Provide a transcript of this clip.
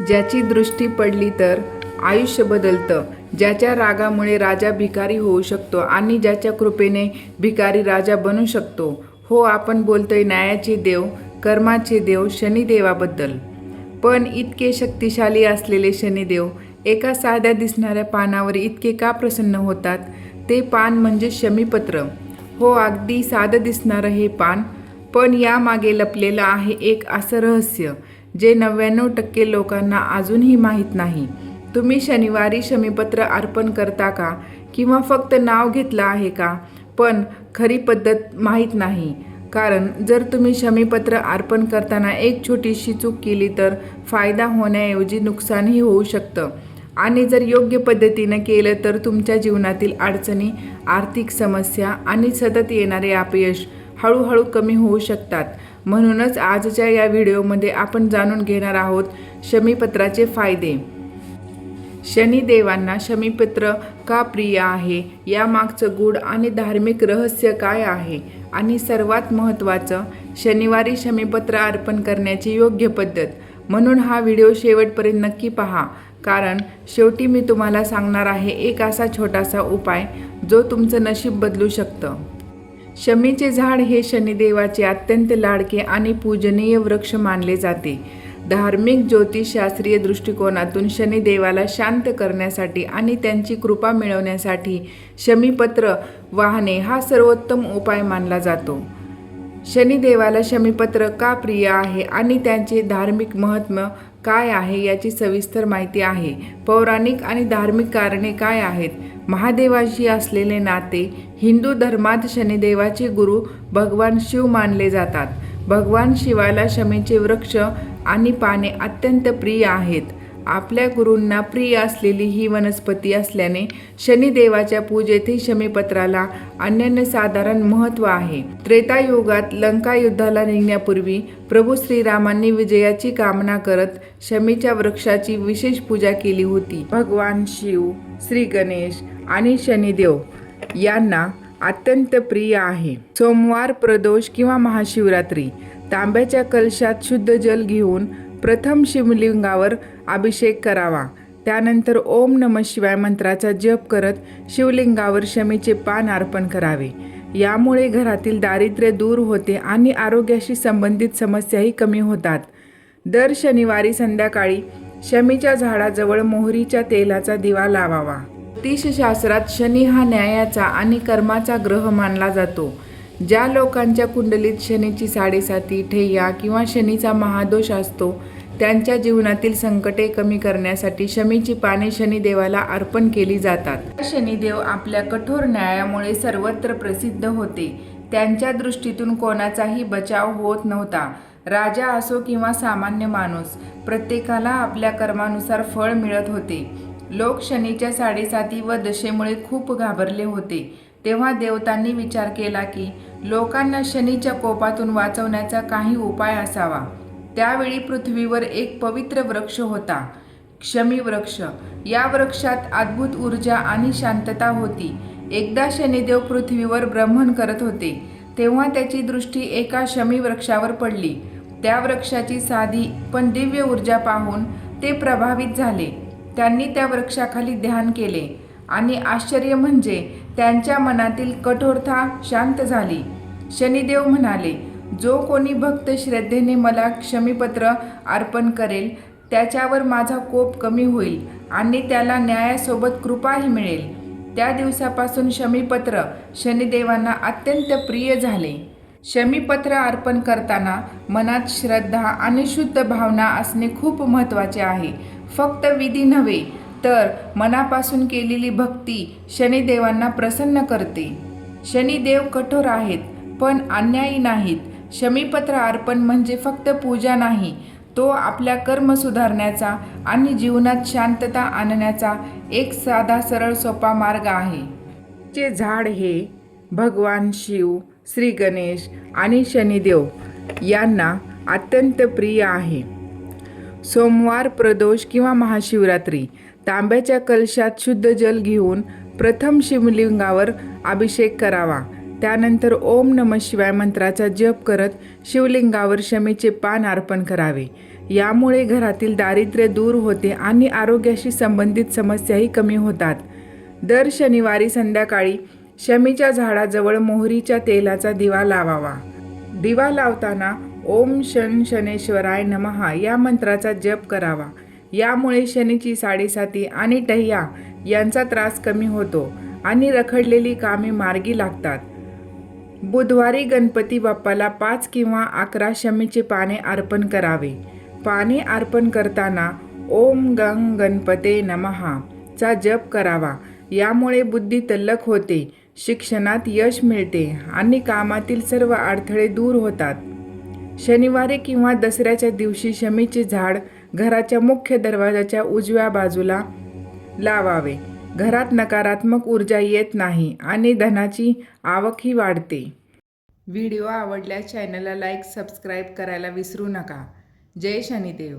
ज्याची दृष्टी पडली तर आयुष्य बदलतं, ज्याच्या रागामुळे राजा भिकारी होऊ शकतो आणि ज्याच्या कृपेने भिकारी राजा बनू शकतो. हो, आपण बोलतोय न्यायाचे देव, कर्माचे देव शनिदेवाबद्दल. पण इतके शक्तिशाली असलेले शनिदेव एका साध्या दिसणाऱ्या पानावर इतके का प्रसन्न होतात? ते पान म्हणजे शमीपत्र. हो, अगदी साधं दिसणारं हे पान, पण यामागे लपलेलं आहे एक असं रहस्य जे 99% लोकांना अजूनही माहीत नाही. तुम्ही शनिवारी शमीपत्र अर्पण करता का? किंवा फक्त नाव घेतलं आहे का? पण खरी पद्धत माहीत नाही. कारण जर तुम्ही शमीपत्र अर्पण करताना एक छोटीशी चूक केली तर फायदा होण्याऐवजी नुकसानही होऊ शकतं. आणि जर योग्य पद्धतीनं केलं तर तुमच्या जीवनातील अडचणी, आर्थिक समस्या आणि सतत येणारे अपयश हळूहळू कमी होऊ शकतात. म्हणूनच आजच्या या व्हिडिओमध्ये आपण जाणून घेणार आहोत शमीपत्राचे फायदे. शनिदेवांना शमीपत्र का प्रिय आहे, यामागचं गूढ आणि धार्मिक रहस्य काय आहे, आणि सर्वात महत्त्वाचं शनिवारी शमीपत्र अर्पण करण्याची योग्य पद्धत. म्हणून हा व्हिडिओ शेवटपर्यंत नक्की पहा, कारण शेवटी मी तुम्हाला सांगणार आहे एक असा छोटासा उपाय जो तुमचं नशीब बदलू शकतं. शमीचे झाड हे शनिदेवाचे अत्यंत लाडके आणि पूजनीय वृक्ष मानले जाते. धार्मिक ज्योतिषशास्त्रीय दृष्टिकोनातून शनिदेवाला शांत करण्यासाठी आणि त्यांची कृपा मिळवण्यासाठी शमीपत्र वाहने हा सर्वोत्तम उपाय मानला जातो. शनिदेवाला शमीपत्र का प्रिय आहे आणि त्यांचे धार्मिक महत्त्व काय आहे याची सविस्तर माहिती आहे. पौराणिक आणि धार्मिक कारणे काय आहेत? महादेवाशी असलेले नाते. हिंदू धर्मात शनिदेवाचे गुरु भगवान शिव मानले जातात. भगवान शिवाला शमीचे वृक्ष आणि पाने अत्यंत प्रिय आहेत. आपल्या गुरूंना प्रिय असलेली ही वनस्पती असल्याने शनिदेवाच्या पूजेतही शमीपत्राला अनन्यसाधारण महत्त्व आहे. त्रेतायुगात लंका युद्धाला निघण्यापूर्वी प्रभू श्रीरामांनी विजयाची कामना करत शमीच्या वृक्षाची विशेष पूजा केली होती. भगवान शिव, श्री गणेश आणि शनिदेव यांना अत्यंत प्रिय आहे. सोमवार, प्रदोष किंवा महाशिवरात्री तांब्याच्या कलशात शुद्ध जल घेऊन प्रथम शिवलिंगावर अभिषेक करावा. त्यानंतर ओम नमः शिवाय मंत्राचा जप करत शिवलिंगावर शमीचे पान अर्पण करावे. यामुळे घरातील दारिद्र्य दूर होते आणि आरोग्याशी संबंधित समस्याही कमी होतात. दर शनिवारी संध्याकाळी शमीच्या झाडाजवळ मोहरीच्या तेलाचा दिवा लावावा. ज्योतिषशास्त्रात शनी हा न्यायाचा आणि कर्माचा ग्रह मानला जातो. ज्या लोकांच्या कुंडलीत शनीची साडेसाती, ठेया किंवा शनीचा महादोष असतो त्यांच्या जीवनातील संकटे कमी करण्यासाठी शमीची पाने शनिदेवाला अर्पण केली जातात. शनिदेव आपल्या कठोर न्यायामुळे सर्वत्र प्रसिद्ध होते. त्यांच्या दृष्टीतून कोणाचाही बचाव होत नव्हता. राजा असो किंवा सामान्य माणूस, प्रत्येकाला आपल्या कर्मानुसार फळ मिळत होते. लोक शनीच्या साडेसाती व दशेमुळे खूप घाबरले होते. तेव्हा देवतांनी विचार केला की लोकांना शनीच्या कोपातून वाचवण्याचा काही उपाय असावा. त्यावेळी पृथ्वीवर एक पवित्र वृक्ष होता, शमी वृक्ष. या वृक्षात अद्भुत ऊर्जा आणि शांतता होती. एकदा शनिदेव पृथ्वीवर भ्रमण करत होते तेव्हा त्याची दृष्टी एका शमी वृक्षावर पडली. त्या वृक्षाची साधी पण दिव्य ऊर्जा पाहून ते प्रभावित झाले. त्यांनी त्या वृक्षाखाली ध्यान केले आणि आश्चर्य म्हणजे त्यांच्या मनातील कठोरता शांत झाली. शनिदेव म्हणाले, जो कोणी भक्त श्रद्धेने मला शमीपत्र अर्पण करेल त्याच्यावर माझा कोप कमी होईल आणि त्याला न्यायासोबत कृपाही मिळेल. त्या दिवसापासून शमीपत्र शनिदेवांना अत्यंत प्रिय झाले. शमीपत्र अर्पण करताना मनात श्रद्धा आणि शुद्ध भावना असणे खूप महत्त्वाचे आहे. फक्त विधी नव्हे तर मनापासून केलेली भक्ती शनिदेवांना प्रसन्न करते. शनिदेव कठोर आहेत पण अन्यायी नाहीत. शमीपत्र अर्पण म्हणजे फक्त पूजा नाही, तो आपल्या कर्म सुधारण्याचा आणि जीवनात शांतता आणण्याचा एक साधा सरळ सोपा मार्ग आहे. चे झाड हे भगवान शिव, श्री गणेश आणि शनिदेव यांना अत्यंत प्रिय आहे. सोमवार, प्रदोष किंवा महाशिवरात्री तांब्याच्या कलशात शुद्ध जल घेऊन प्रथम शिवलिंगावर अभिषेक करावा. त्यानंतर ओम नमः शिवाय मंत्राचा जप करत शिवलिंगावर शमीचे पान अर्पण करावे. यामुळे घरातील दारिद्र्य दूर होते आणि आरोग्याशी संबंधित समस्याही कमी होतात. दर शनिवारी संध्याकाळी शमीच्या झाडाजवळ मोहरीच्या तेलाचा दिवा लावावा. दिवा लावताना ओम शन शनेश्वराय नमः या मंत्राचा जप करावा. यामुळे शनीची साडेसाती आणि टह्या यांचा त्रास कमी होतो आणि रखडलेली कामे मार्गी लागतात. बुधवारी गणपती बाप्पाला 5 किंवा 11 शमीचे पाने अर्पण करावे. पाने अर्पण करताना ओम गंग गणपते नमः चा जप करावा. यामुळे बुद्धी तल्लख होते, शिक्षणात यश मिळते आणि कामातील सर्व अडथळे दूर होतात. शनिवारी किंवा दसऱ्याच्या दिवशी शमीचे झाड घराच्या मुख्य दरवाजाच्या उजव्या बाजूला लावावे. घरात नकारात्मक ऊर्जा येत नाही आणि धनाची आवकही वाढते. व्हिडिओ आवडल्यास चॅनलला लाईक, सबस्क्राईब करायला विसरू नका. जय शनिदेव.